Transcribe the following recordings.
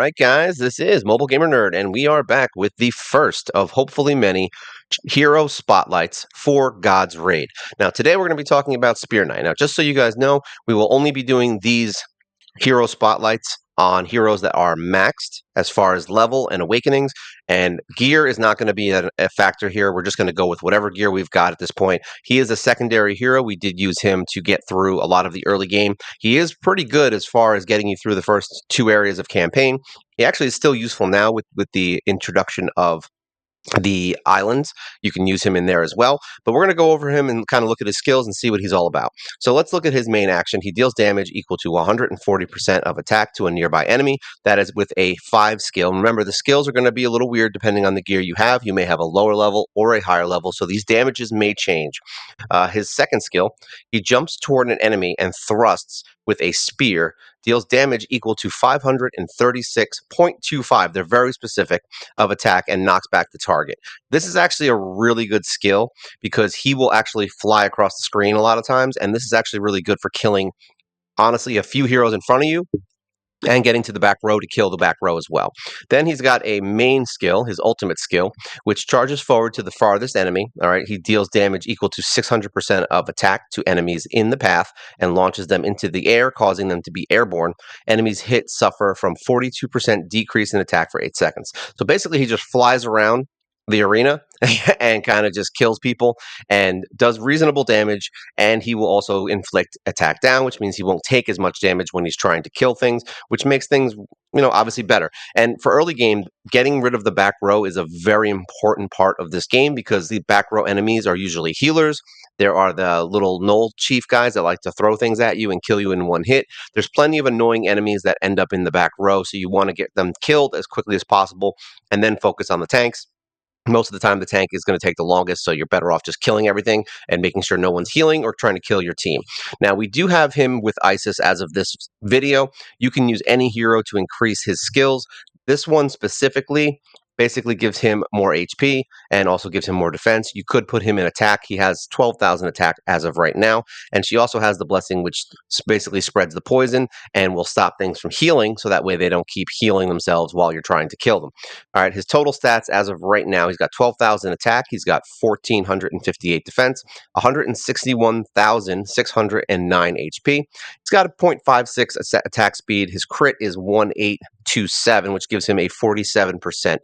right, guys, this is Mobile Gamer Nerd, and we are back with the first of hopefully many hero spotlights for God's Raid. Now, today we're going to be talking about Spear Knight. Now, just so you guys know, we will only be doing these hero spotlights on heroes that are maxed as far as level and awakenings, and gear is not going to be a factor here. We're just going to go with whatever gear we've got at this point. He is a secondary hero. We did use him to get through a lot of the early game. He is pretty good as far as getting you through the first two areas of campaign. He actually is still useful now with the introduction of the islands. You can use him in there as well, but we're going to go over him and kind of look at his skills and see what he's all about. So let's look at his main action. He deals damage equal to 140% of attack to a nearby enemy. That is with a 5 skill. Remember, the skills are going to be a little weird depending on the gear you have. You may have a lower level or a higher level, so these damages may change. His second skill, he jumps toward an enemy and thrusts with a spear, deals damage equal to 536.25. They're very specific of attack and knocks back the target. This is actually a really good skill because he will actually fly across the screen a lot of times, and this is actually really good for killing, honestly, a few heroes in front of you and getting to the back row to kill the back row as well. Then he's got a main skill, his ultimate skill, which charges forward to the farthest enemy. All right, he deals damage equal to 600% of attack to enemies in the path and launches them into the air, causing them to be airborne. Enemies hit suffer from 42% decrease in attack for 8 seconds. So basically, he just flies around the arena and kind of just kills people and does reasonable damage, and he will also inflict attack down, which means he won't take as much damage when he's trying to kill things, which makes things, obviously better. And for early game, getting rid of the back row is a very important part of this game because the back row enemies are usually healers. There are the little Knoll Chief guys that like to throw things at you and kill you in one hit. There's plenty of annoying enemies that end up in the back row, so you want to get them killed as quickly as possible and then focus on the tanks. Most of the time, the tank is going to take the longest, so you're better off just killing everything and making sure no one's healing or trying to kill your team. Now, we do have him with Isis as of this video. You can use any hero to increase his skills. This one specifically basically gives him more HP and also gives him more defense. You could put him in attack. He has 12,000 attack as of right now, and she also has the blessing, which basically spreads the poison and will stop things from healing, so that way they don't keep healing themselves while you're trying to kill them. All right, his total stats as of right now, he's got 12,000 attack, he's got 1,458 defense, 161,609 HP. He's got a 0.56 attack speed. His crit is 1827, which gives him a 47%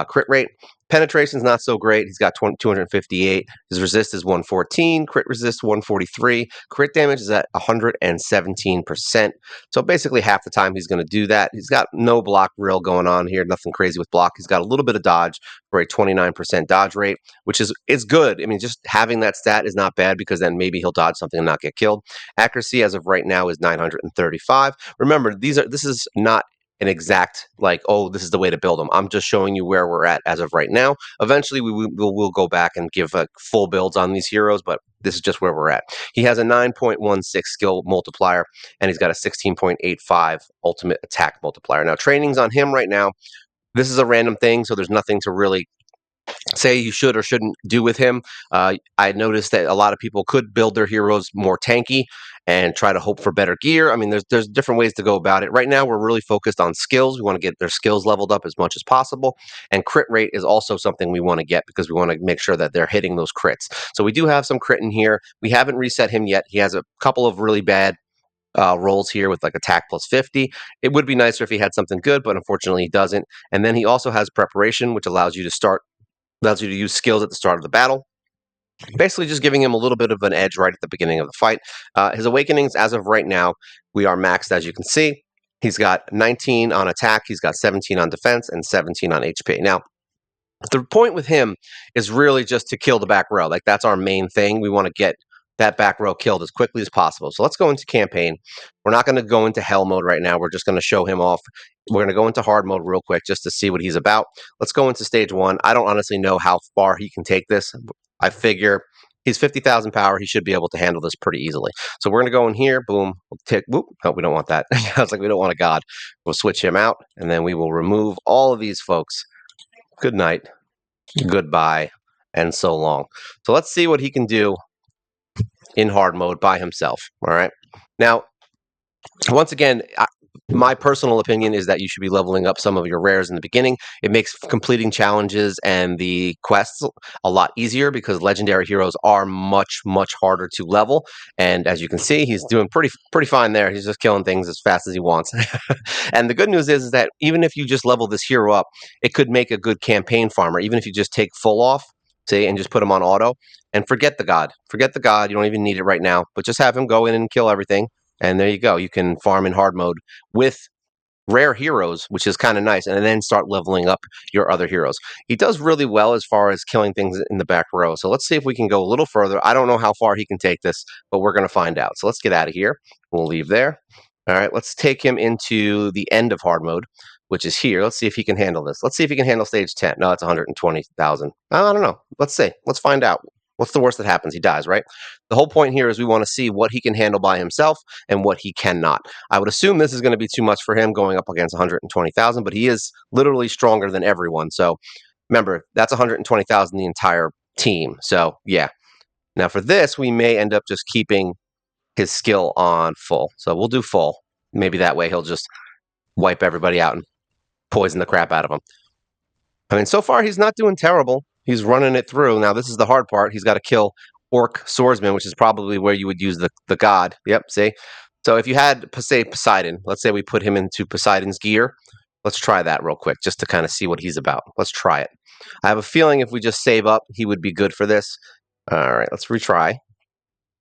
crit rate. Penetration's not so great. He's got 258. His resist is 114. Crit resist 143. Crit damage is at 117%. So basically half the time he's going to do that. He's got no block real going on here. Nothing crazy with block. He's got a little bit of dodge for a 29% dodge rate, which is good. I mean, just having that stat is not bad because then maybe he'll dodge something and not get killed. Accuracy as of right now is 935. Remember, this is not an exact this is the way to build them. I'm just showing you where we're at as of right now. Eventually, we'll go back and give full builds on these heroes, but this is just where we're at. He has a 9.16 skill multiplier, and he's got a 16.85 ultimate attack multiplier. Now, training's on him right now. This is a random thing, so there's nothing to really say you should or shouldn't do with him. I noticed that a lot of people could build their heroes more tanky and try to hope for better gear. I mean, there's different ways to go about it. Right now, we're really focused on skills. We want to get their skills leveled up as much as possible. And crit rate is also something we want to get because we want to make sure that they're hitting those crits. So we do have some crit in here. We haven't reset him yet. He has a couple of really bad rolls here with like attack plus 50. It would be nicer if he had something good, but unfortunately he doesn't. And then he also has preparation, which allows you to use skills at the start of the battle. Basically, just giving him a little bit of an edge right at the beginning of the fight. His awakenings, as of right now, we are maxed, as you can see. He's got 19 on attack, he's got 17 on defense, and 17 on HP. Now, the point with him is really just to kill the back row. Like, that's our main thing. We want to get that back row killed as quickly as possible. So let's go into campaign. We're not going to go into hell mode right now. We're just going to show him off. We're going to go into hard mode real quick just to see what he's about. Let's go into stage 1. I don't honestly know how far he can take this. I figure he's 50,000 power. He should be able to handle this pretty easily. So we're going to go in here. Boom. We'll tick. Whoop. Oh, we don't want that. I was like, we don't want a god. We'll switch him out, and then we will remove all of these folks. Good night, goodbye, and so long. So let's see what he can do in hard mode by himself. All right. Now, once again, My personal opinion is that you should be leveling up some of your rares in the beginning. It makes completing challenges and the quests a lot easier because legendary heroes are much, much harder to level. And as you can see, he's doing pretty fine there. He's just killing things as fast as he wants. And the good news is that even if you just level this hero up, it could make a good campaign farmer. Even if you just take full off, see, and just put him on auto and forget the god. Forget the god. You don't even need it right now, but just have him go in and kill everything. And there you go. You can farm in hard mode with rare heroes, which is kind of nice, and then start leveling up your other heroes. He does really well as far as killing things in the back row. So let's see if we can go a little further. I don't know how far he can take this, but we're going to find out. So let's get out of here. We'll leave there. All right, let's take him into the end of hard mode, which is here. Let's see if he can handle this. Let's see if he can handle stage 10. No, it's 120,000. I don't know. Let's see. Let's find out. What's the worst that happens? He dies, right? The whole point here is we want to see what he can handle by himself and what he cannot. I would assume this is going to be too much for him going up against 120,000, but he is literally stronger than everyone. So remember, that's 120,000 the entire team. So yeah. Now for this, we may end up just keeping his skill on full. So we'll do full. Maybe that way he'll just wipe everybody out and poison the crap out of them. I mean, so far he's not doing terrible. He's running it through. Now this is the hard part. He's got to kill Orc Swordsman, which is probably where you would use the god. Yep, see? So if you had, say, Poseidon, let's say we put him into Poseidon's gear. Let's try that real quick just to kind of see what he's about. Let's try it. I have a feeling if we just save up, he would be good for this. All right, let's retry.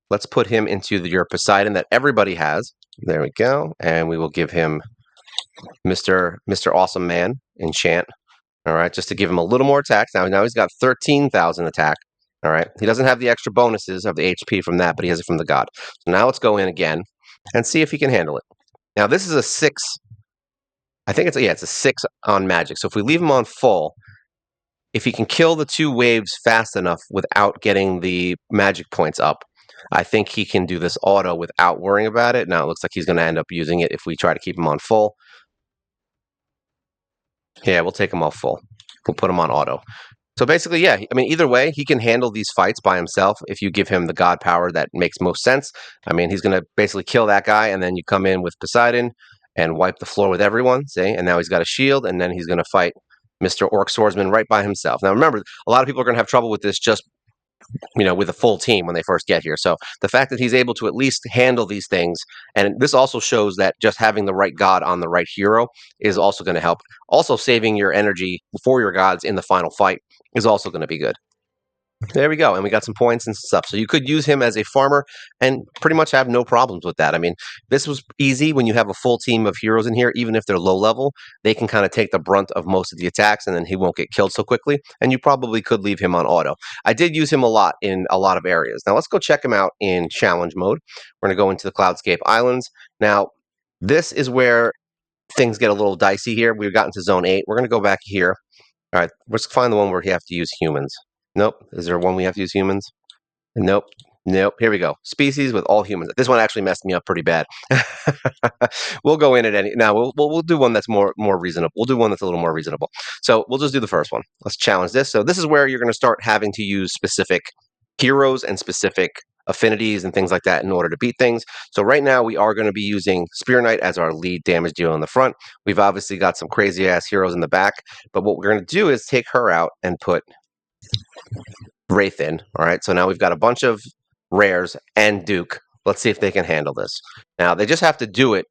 Let's put him into your Poseidon that everybody has. There we go. And we will give him Mr. Awesome Man enchant. All right, just to give him a little more attack. Now he's got 13,000 attack. All right, he doesn't have the extra bonuses of the HP from that, but he has it from the god. So now let's go in again and see if he can handle it. Now this is a 6. I think it's a 6 on magic. So if we leave him on full, if he can kill the 2 waves fast enough without getting the magic points up, I think he can do this auto without worrying about it. Now it looks like he's going to end up using it if we try to keep him on full. Yeah, we'll take him off full. We'll put him on auto. So basically, yeah, I mean, either way, he can handle these fights by himself if you give him the god power that makes most sense. I mean, he's going to basically kill that guy, and then you come in with Poseidon and wipe the floor with everyone, see? And now he's got a shield, and then he's going to fight Mr. Orc Swordsman right by himself. Now, remember, a lot of people are going to have trouble with this just with a full team when they first get here. So the fact that he's able to at least handle these things, and this also shows that just having the right god on the right hero is also going to help. Also, saving your energy for your gods in the final fight is also going to be good. There we go. And we got some points and stuff. So you could use him as a farmer and pretty much have no problems with that. I mean, this was easy when you have a full team of heroes in here, even if they're low level, they can kind of take the brunt of most of the attacks and then he won't get killed so quickly. And you probably could leave him on auto. I did use him a lot in a lot of areas. Now let's go check him out in challenge mode. We're going to go into the Cloudscape Islands. Now, this is where things get a little dicey here. We've gotten to zone 8. We're going to go back here. All right, let's find the one where you have to use humans. Nope. Is there one we have to use humans? Nope. Nope. Here we go. Species with all humans. This one actually messed me up pretty bad. We'll go in at any. Now we'll do one that's more reasonable. We'll do one that's a little more reasonable. So we'll just do the first one. Let's challenge this. So this is where you're going to start having to use specific heroes and specific affinities and things like that in order to beat things. So right now we are going to be using Spear Knight as our lead damage dealer in the front. We've obviously got some crazy ass heroes in the back, but what we're going to do is take her out and put Wraith in. All right, so now we've got a bunch of rares and Duke. Let's see if they can handle this. Now they just have to do it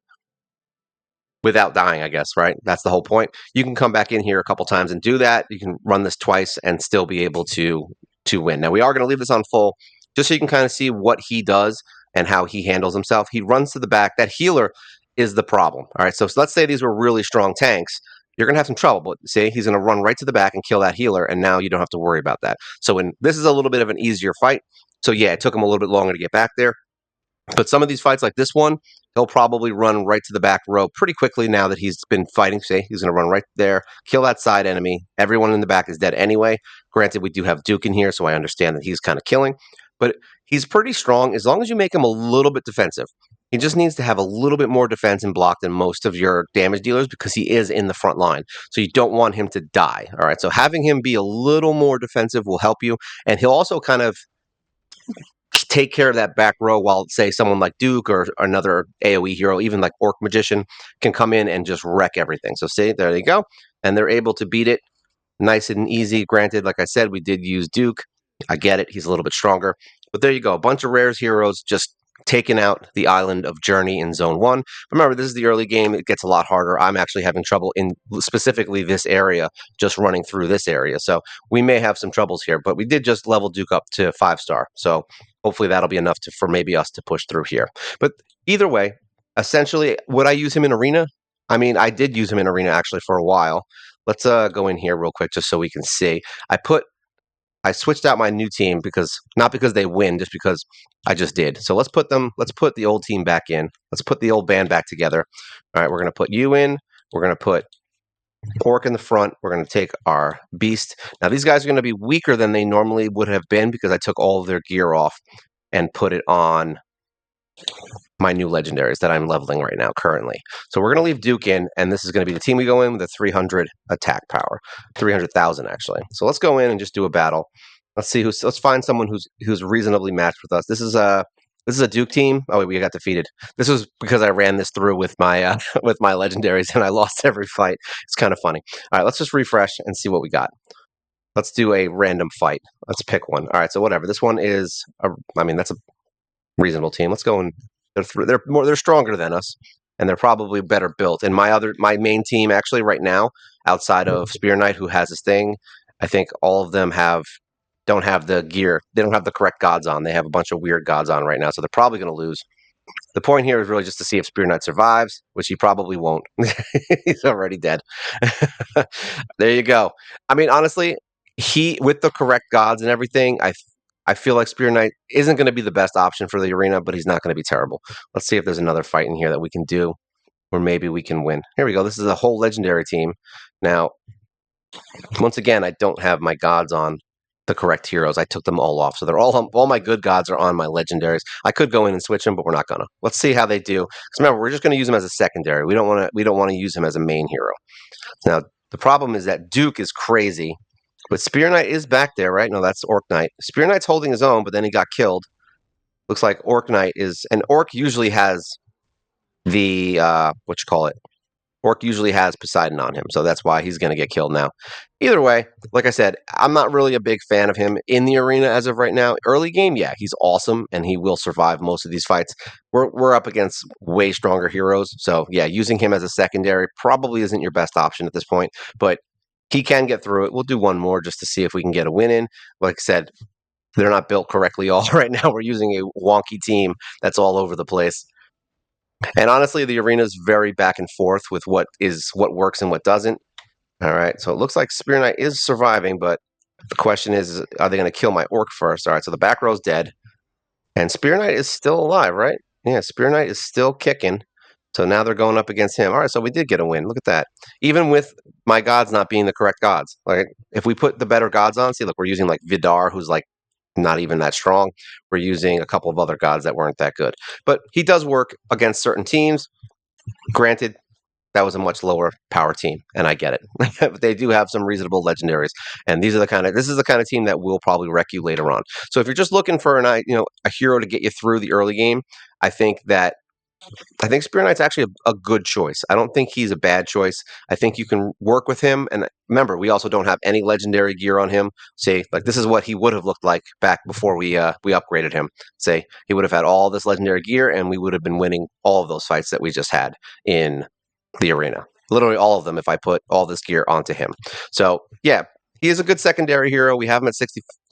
without dying, I guess, right? That's the whole point. You can come back in here a couple times and do that. You can run this twice and still be able to win. Now we are going to leave this on full just so you can kind of see what he does and how he handles himself. He runs to the back. That healer is the problem. All right, so let's say these were really strong tanks. You're going to have some trouble, but see, he's going to run right to the back and kill that healer, and now you don't have to worry about that. So this is a little bit of an easier fight. So yeah, it took him a little bit longer to get back there. But some of these fights like this one, he'll probably run right to the back row pretty quickly now that he's been fighting. See, he's going to run right there, kill that side enemy. Everyone in the back is dead anyway. Granted, we do have Duke in here, so I understand that he's kind of killing. But he's pretty strong as long as you make him a little bit defensive. He just needs to have a little bit more defense and block than most of your damage dealers because he is in the front line. So you don't want him to die. All right, so having him be a little more defensive will help you. And he'll also kind of take care of that back row while, say, someone like Duke or another AoE hero, even like Orc Magician, can come in and just wreck everything. So see, there they go. And they're able to beat it nice and easy. Granted, like I said, we did use Duke. I get it. He's a little bit stronger. But there you go. A bunch of rares heroes just taking out the island of Journey in Zone 1. Remember, this is the early game. It gets a lot harder. I'm actually having trouble in specifically this area, just running through this area. So we may have some troubles here, but we did just level Duke up to 5-star. So hopefully that'll be enough for maybe us to push through here. But either way, essentially, would I use him in Arena? I mean, I did use him in Arena actually for a while. Let's go in here real quick just so we can see. I switched out my new team not because they win, just because I just did. So let's put the old team back in. Let's put the old band back together. All right, we're going to put you in. We're going to put Orc in the front. We're going to take our Beast. Now, these guys are going to be weaker than they normally would have been because I took all of their gear off and put it on my new legendaries that I'm leveling right now currently. So we're going to leave Duke in, and this is going to be the team we go in with a 300 attack power, 300,000 actually. So let's go in and just do a battle. Let's find someone who's reasonably matched with us. This is a Duke team. Oh wait, we got defeated. This was because I ran this through with my with my legendaries and I lost every fight. It's kind of funny. All right, let's just refresh and see what we got. Let's do a random fight. Let's pick one. All right, so whatever. This one is that's a reasonable team. Let's go and they're stronger than us, and they're probably better built. And my main team actually right now, outside of Spear Knight, who has his thing, I think all of them don't have the gear. They don't have the correct gods on. They have a bunch of weird gods on right now, so they're probably going to lose. The point here is really just to see if Spear Knight survives, which he probably won't. He's already dead. There you go. I mean, honestly, with the correct gods and everything, I feel like Spear Knight isn't going to be the best option for the arena, but he's not going to be terrible. Let's see if there's another fight in here that we can do, or maybe we can win. Here we go. This is a whole legendary team. Now, once again, I don't have my gods on the correct heroes. I took them all off, so they're all my good gods are on my legendaries. I could go in and switch them, but we're not gonna. Let's see how they do. Because remember, we're just going to use them as a secondary. We don't want to use him as a main hero. Now, the problem is that Duke is crazy, but Spear Knight is back there, right? No, that's Orc Knight. Spear Knight's holding his own, but then he got killed. Looks like Orc Knight is, and Orc usually has the Orc usually has Poseidon on him, so that's why he's going to get killed now. Either way, like I said, I'm not really a big fan of him in the arena as of right now. Early game, yeah, he's awesome, and he will survive most of these fights. We're up against way stronger heroes, so yeah, using him as a secondary probably isn't your best option at this point, but he can get through it. We'll do one more just to see if we can get a win in. Like I said, they're not built correctly all right now. We're using a wonky team that's all over the place. And honestly, the arena is very back and forth with what works and what doesn't. All right, so it looks like Spear Knight is surviving, but the question is, are they going to kill my Orc first? All right, so the back row's dead, and Spear Knight is still alive, right? Yeah, Spear Knight is still kicking. So now they're going up against him. All right, so we did get a win. Look at that. Even with my gods not being the correct gods. Like, if we put the better gods on, see, look, we're using like Vidar, who's like not even that strong. We're using a couple of other gods that weren't that good. But he does work against certain teams. Granted, that was a much lower power team, and I get it. But they do have some reasonable legendaries, and this is the kind of team that will probably wreck you later on. So if you're just looking for a hero to get you through the early game, I think Spear Knight's actually a good choice. I don't think he's a bad choice. I think you can work with him. And remember, we also don't have any legendary gear on him. Say, like, this is what he would have looked like back before we upgraded him. Say, he would have had all this legendary gear, and we would have been winning all of those fights that we just had in the arena. Literally all of them if I put all this gear onto him. So, yeah, he is a good secondary hero. We have him at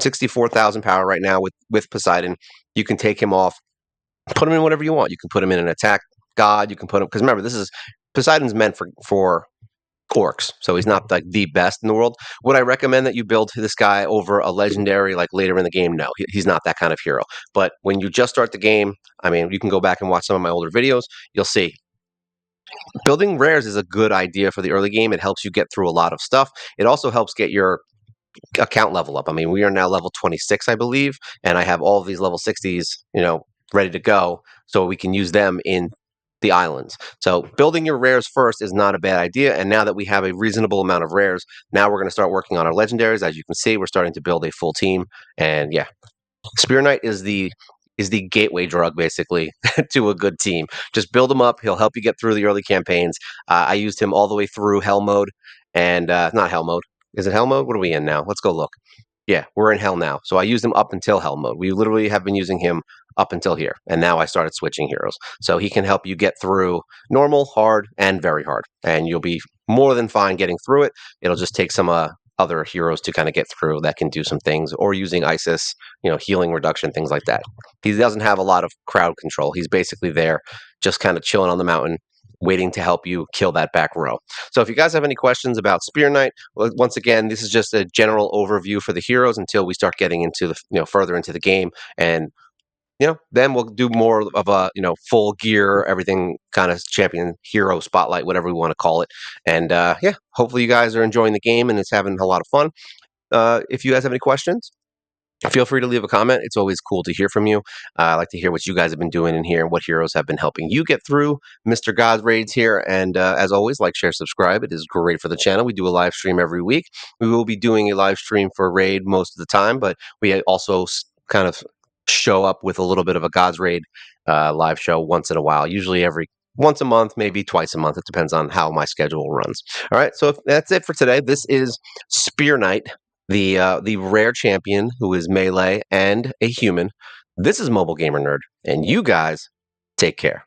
64,000 power right now with Poseidon. You can take him off. Put him in whatever you want. You can put him in an attack god. You can put him, because remember, Poseidon's meant for orcs, so he's not like the best in the world. Would I recommend that you build this guy over a legendary like later in the game? No, he's not that kind of hero. But when you just start the game, I mean, you can go back and watch some of my older videos. You'll see building rares is a good idea for the early game. It helps you get through a lot of stuff. It also helps get your account level up. I mean, we are now level 26, I believe, and I have all of these level 60s, ready to go, so we can use them in the islands. So building your rares first is not a bad idea. And now that we have a reasonable amount of rares, now we're going to start working on our legendaries. As you can see, we're starting to build a full team. And yeah, Spear Knight is the is the gateway drug, basically, to a good team. Just build him up. He'll help you get through the early campaigns. I used him all the way through Hell mode, and not Hell mode. Is it Hell mode? What are we in now? Let's go look. Yeah, we're in Hell now. So I used him up until Hell mode. We literally have been using him up until here, and now I started switching heroes. So he can help you get through normal, hard, and very hard, and you'll be more than fine getting through it. It'll just take some other heroes to kind of get through that can do some things, or using Isis, healing reduction, things like that. He doesn't have a lot of crowd control. He's basically there, just kind of chilling on the mountain, waiting to help you kill that back row. So if you guys have any questions about Spear Knight, once again, this is just a general overview for the heroes until we start getting into the further into the game, and then we'll do more of a full gear, everything kind of champion hero spotlight, whatever we want to call it. And yeah, hopefully you guys are enjoying the game and it's having a lot of fun. If you guys have any questions, feel free to leave a comment. It's always cool to hear from you. I like to hear what you guys have been doing in here and what heroes have been helping you get through Mr. God Raids here. And as always, like, share, subscribe. It is great for the channel. We do a live stream every week. We will be doing a live stream for Raid most of the time, but we also kind of show up with a little bit of a God's Raid live show once in a while, usually every once a month, maybe twice a month. It depends on how my schedule runs. All right, so that's it for today. This is Spear Knight, the rare champion who is melee and a human. This is Mobile Gamer Nerd, and you guys take care.